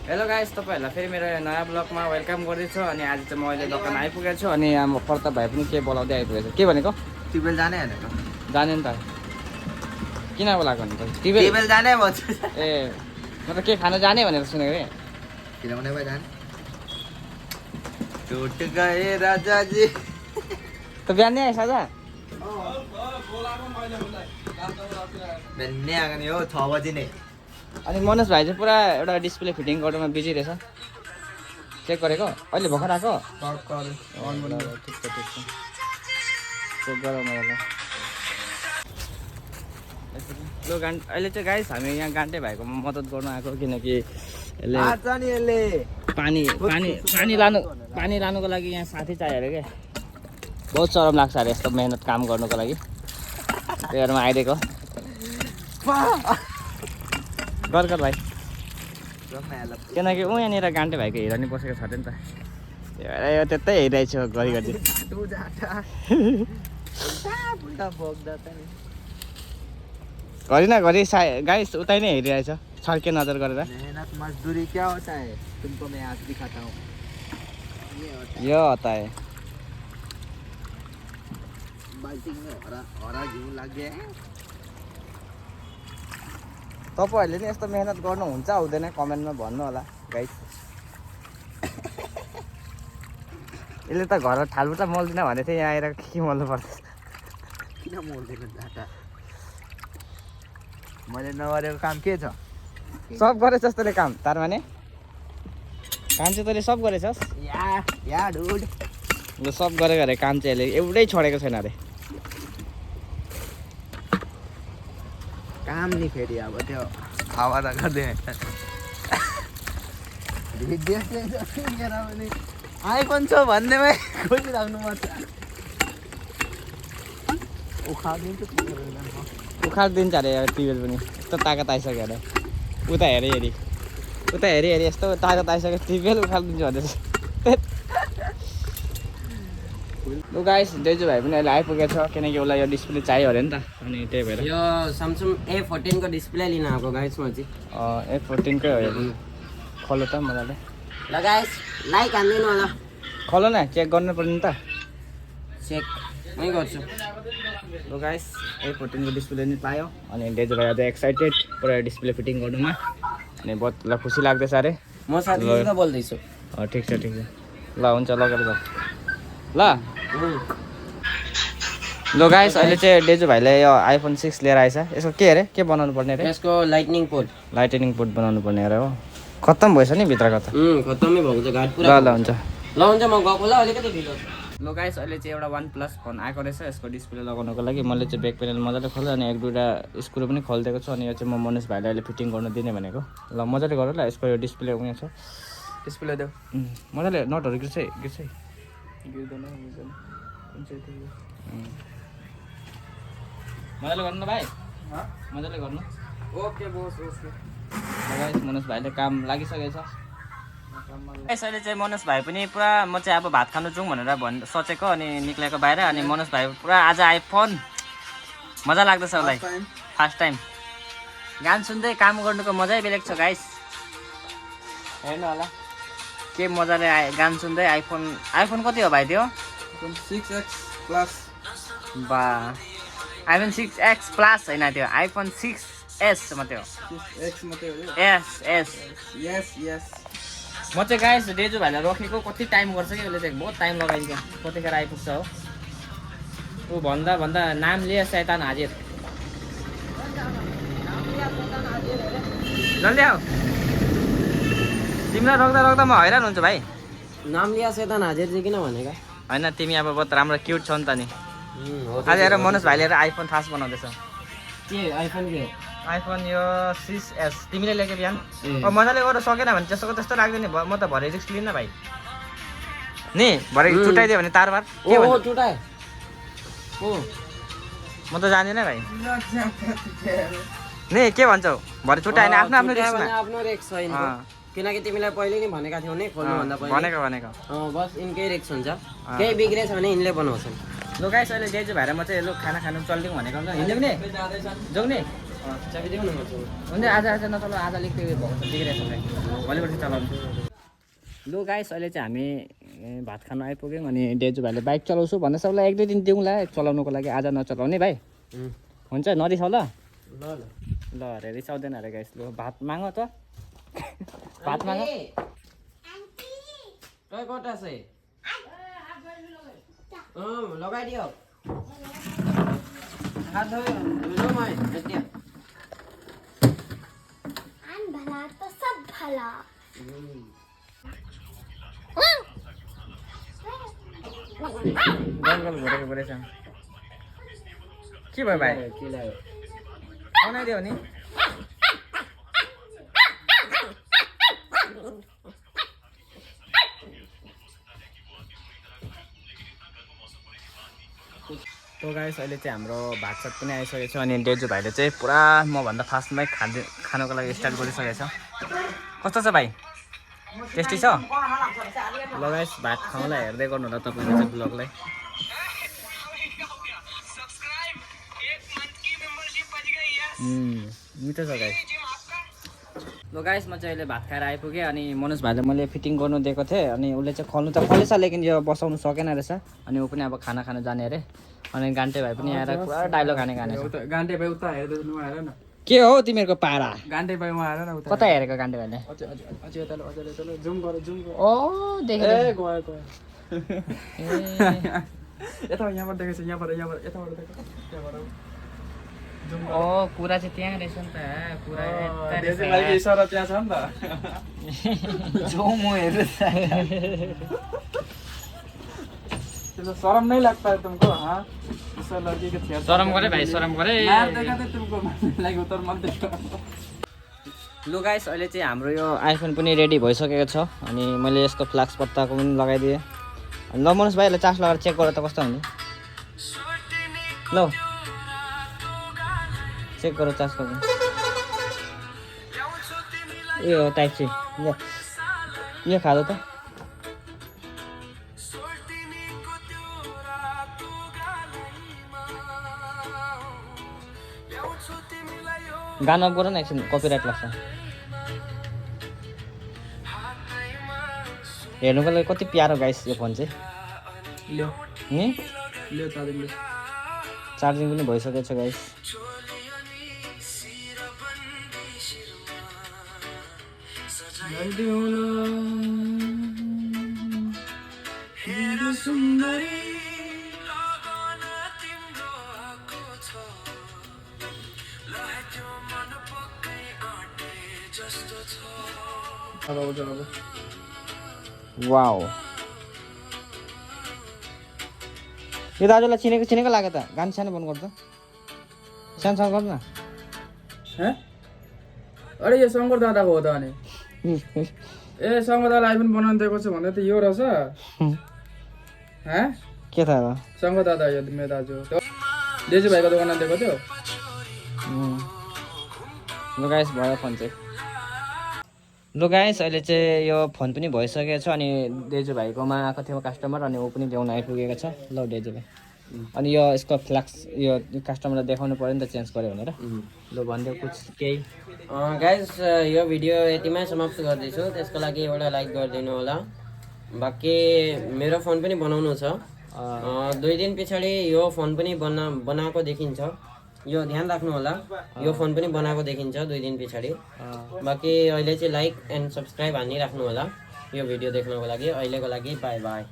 Hello guys, तपाईँहरूलाई फेरि मेरो नयाँ ब्लगमा वेलकम गर्दैछु। अनि आज चाहिँ म अहिले दोकान आइपुगेको छु अनि यहाँ प्रताप भाइ पनि के बोलाउँदै आइपुगेको छ। के भनेको? टिबेल जाने भनेको। जाने नि त। किन बोलाएको नि त? टिबेल जाने भन्छ। ए म त के खान जाने भनेर सुनेको रे। किनभने भाइ जाने टुट गए राजाजी। त बिहान नै आइस आज? बिहान नै आएको नि हो 6 बजी नै। अनि मनोज भाइ चाहिँ पुरा एउटा डिस्प्ले फिटिङ गर्नुमा बिजी रहेछ। चेक गरेको? अहिले भर्खर आएको? ठिक छ ठिक छ। चेक गरौँ मलाई। लु अहिले चाहिँ गाइस हामी यहाँ गान्टे भाइको मद्दत गर्न आएको, किनकि यसले पानी लानुको लागि यहाँ साथी चाहियो अरे क्या। बहुत शरम लाग्छ अरे यस्तो मेहनत काम गर्नुको लागि। त्यही आइदिएको गर भाइ, किनकि ऊ यहाँनिर गान्टे भाइको हिरो नि बसेको छ अरे नि त। त्यही भएर त्यतै हेरिरहेको छु घरिघरि। घरि गाइस उतै नै हेरिरहेछ छड्के नजर गरेर। मेहनत मजदूरी क्या होता है तुमको मैं आज दिखाता हूँ। यो होता है। बाल्टिङ में हरा घिउ लाग्यो। तपाईँहरूले नि यस्तो मेहनत गर्नुहुन्छ हुँदैन कमेन्टमा भन्नु होला गाइस। यसले त घर ठालबुटा मल्दिनँ भनेको थियो, यहाँ आएर के मल्नु पर्छ? किन मोल्दैन जाटा? मैले नगरेको काम के छ? सब गरेछस् तैँले काम। तार माने काम चाहिँ तैँले सब गरेछस्? या डुड। ल सब गरेको अरे काम चाहिँ यसले एउटै छोडेको छैन अरे। काम नि फेरि अब त्यो हावा त गर्दैन। आइफोन छ भन्दैमै खोजिराख्नु पर्छ। उखालिदिन्छ अरे टिबेल पनि। यस्तो ताकत आइसक्यो अरे। उता हेरी यस्तो ताकत आइसक्यो टिबेल उखालिदिन्छ भन्दैछ। लु गाइस, दाजु भाइ पनि अहिले आइपुगेको छ, किनकि उसलाई यो डिस्प्ले चाहियो अरे नि त। अनि त्यही भएर यो Samsung A14 को डिस्प्ले लिन आएको गाइस म चाहिँ। A14 कै हो यो। खोलो त मजाले। ल गाइस लाइक हान्दिनु होला। खोलो न, चेक गर्नु पर्ने नि त। चेक मै गर्छु। लु गाइस, A14 को डिस्प्ले नि पायो। अनि दाजु भाइ अझ एक्साइटेड पुरा डिस्प्ले फिटिङ गर्नुमा। अनि बहुत खुसी लाग्दैछ अरे। म साथीसँग बोल्दैछु। ठिक छ ठिक छ। ल हुन्छ, लगेर जाऊ ल। लु गाइस, अहिले चाहिँ डेजु भाइले यो आइफोन 6 लिएर आएछ। यसको के अरे, के बनाउनु पर्ने अरे? यसको लाइटनिङ पोर्ट बनाउनु पर्ने अरे हो। खत्तम भएछ नि भित्रको त। खत्तमै भएको छ, घाट पुरा। ल हुन्छ ल हुन्छ, म गएको ल अलिकति ढिलो छ। लु गाइस, अहिले चाहिँ एउटा OnePlus फोन आएको रहेछ। यसको डिस्प्ले लगाउनको लागि मैले चाहिँ ब्याक प्यानल मजाले खोलेँ अनि एक दुईवटा स्क्रु पनि खोलिदिएको छु। अनि यो चाहिँ म मनोज भाइलाई अहिले फिटिङ गर्नु दिने भनेको। ल मजाले गर ल। यसको यो डिस्प्ले उयो छ, डिस्प्ले देऊ मजाले। नटहरू गिर्छ मजाले गर्नु न भाइ, मजाले गर्नु। Okay Bose okay. Guys, Manoj भाइले काम लागिसकेको छ। यसैले चाहिँ मनोज भाइ पनि पुरा म चाहिँ अब भात खानु जाउँ भनेर सोचेको अनि निक्लेको बाहिर। अनि मनोज भाइ पुरा आज आइफोन मजा लाग्दैछ उसलाई। फर्स्ट टाइम गान सुन्दै काम गर्नुको मजै बेलेग छ गाइस। हेर्नु होला के मजाले गान सुन्दै आइफोन कति हो भाइ त्यो? 6X plus. बा आइफोन 6X प्लस होइन, त्यो आइफोन 6S मात्रै हो। यस म चाहिँ गाइस डेजु भाइलाई रोकेको कति टाइम गर्छ कि उसले चाहिँ बहुत टाइम लगाइदिन्छ। कतिखेर आइपुग्छ हो ऊ भन्दा नाम लिए शैतान हाजिर। जल्दी आऊ, तिमीलाई रोक्दा म हैरान हुन्छु भाइ। नाम लिया शैतान हाजिर चाहिँ किन भनेका? होइन तिमी अब बहुत राम्रो क्युट छ नि त नि। आज हेर मनोज भाइले आइफोन खास बनाउँदैछ। के आइफोन के हो? आइफोन यो 6S तिमीले ल्याएको बिहान। मजाले गरेर सकेन भने त्यस्तो लाग्दैन नि। म त भरे रिस्क लिन्न भाइ नि। भरे चुटाइदियो भने तारबार के हो चुटाए हो। म त जान्दिनँ भाइ नि। के भन्छौ? भरे चुटायो भने आफ्नो रिस्कमा। आफ्नो रिस्क छैन, किनकि तिमीलाई पहिले नि भनेका थियौ नि खोल्नु भन्दा पहिले। भनेको बस इनकै रिस्क हुन्छ। केही बिग्रेछ भने यिनले बनाउँछन्। लु गाइस, अहिले डेजु भाइर म चाहिँ लु खाना खानु चल्दिउँ भनेको। हिँड्यौँ नि, जाउँ नि। चाबी देऊ न म चाहिँ। हुन्छ आज नचलाउ, आज अलिक त्यो भएको छ, बिग्रेको छ भाइ, भोलिपर्सि चलाउँछु। लु गाइस अहिले चाहिँ हामी भात खान आइपुग्यौँ अनि डेजु भाइले बाइक चलाउँछु भन्दा सबलाई 1-2 दिन दिउँला चलाउनुको लागि, आज नचलाउने भाइ हुन्छ, नरिसाउ ल। ल ल ल अरे रिसाउँदैन अरे गाइस। लु भात माग त, भात माग। तँ कता छ लगाइदियो हात धोयो म त्यहाँ आन भला तो सब भला गल घुरेको परेछ। के भयो भाइ, के लाग्यो बनाइदियो नि। तो गाइस अहिले चाहिँ हाम्रो भातसात पनि आइसकेको छ अनि डेजु भाइले चाहिँ पुरा मभन्दा फास्टमै खानको लागि स्टार्ट गरिसकेको छ। कस्तो छ भाइ, टेस्टी छ? ल गाइस भात खाउँला हेर्दै गर्नु होला तपाईँले चाहिँ ब्लगलाई। मिठो छ गाइस। ल गाइस म चाहिँ अहिले भात खाएर आइपुगेँ अनि मनोज भाइले मैले फिटिङ गर्नु दिएको थिएँ अनि उसले चाहिँ खोल्नु त खोलेछ लेकिन यो बसाउनु सकेन रहेछ अनि ऊ पनि अब खाना खानु जाने अरे। अनि गान्टे भाइ पनि आएर पुरा डाइलग हाने गाने छ। गान्टे भाइ उता हेर्दै आएर न, के हो तिमीहरूको पारा? गान्टे भाइ उहाँ आएर न उता कता हेरेको गान्टे भाइले? अझै यता जुम गर ओ देखेँ। गयो यता यहाँबाट देखेछ, यहाँबाट यताबाट देखेछ, त्यहाँबाट ओ कुरा चाहिँ त्यहाँ रहेछ नि त, कुरा देख्दै भाइको इसारा त्यहाँ छ नि त। जो म हेर्नु तेरे शर्म नहीं लगता है तुमको? हाँ इस लड़की के थिएटर शरम गरे भाइ, शरम गरे। यार देखा था तुमको लाइक उतर मत देखो। लु गाइस अहिले चाहिँ हाम्रो यो आइफोन पनि रेडी भइसकेको छ अनि मैले यसको फ्लाक्स पत्ताको पनि लगाइदिएँ। ल मनोज भाइलाई चार्ज लगाएर चेक गर त कस्तो हुने। ल चेक गर चार्ज गर्नु। ए हो टाइप सी, यो खाँदो त। गाना गर न एकछिन, कपिराइट लाग्छ। हेर्नुको लागि कति प्यारो गाइस यो फोन चाहिँ। लियो नि लियो चार्जिङ लियो। चार्जिङ पनि भइसकेको छ गाइस। वाउ यो दाजुलाई चिनेको लाग्यो त। गान सानो बन्द गर्छ, सानो गर्नु न। हैं? अरे यो शङ्कर दादाको हो त अनि। ए शङ्कर दादालाई आइफोन बनाउनु दिएको छ भन्दा त यो रहेछ। हैं? के थाहा हो? शङ्कर दादा यो मेरो दाजु डेजु भाइको दोकानमा दिएको थियो। लु गाइस भयो फोन चाहिँ। लु गाइस अहिले चाहिँ यो फोन पनि भइसकेको छ अनि डेजु भाइकोमा आएको थियो कस्टमर अनि ऊ पनि ल्याउन आइपुगेको छ। ल डेजु भाइ अनि यो यसको फ्ल्याक्स यो कस्टमरलाई देखाउनु पऱ्यो नि त चेन्ज गऱ्यो भनेर। ल भनिदियो कुछ केही। गाइस यो भिडियो यतिमै समाप्त गर्दैछु, त्यसको लागि एउटा लाइक गरिदिनु होला। बाँकी मेरो फोन पनि बनाउनु छ, 2 दिन पछाडि यो फोन पनि बनाएको देखिन्छ, यो ध्यान राख्नु होला। यो फोन पनि बनाएको देखिन्छ 2 दिन पछाडि। बाँकी अहिले चाहिँ लाइक एन्ड सब्सक्राइब हानिराख्नु होला यो भिडियो देख्नको लागि। अहिलेको लागि बाई बाई।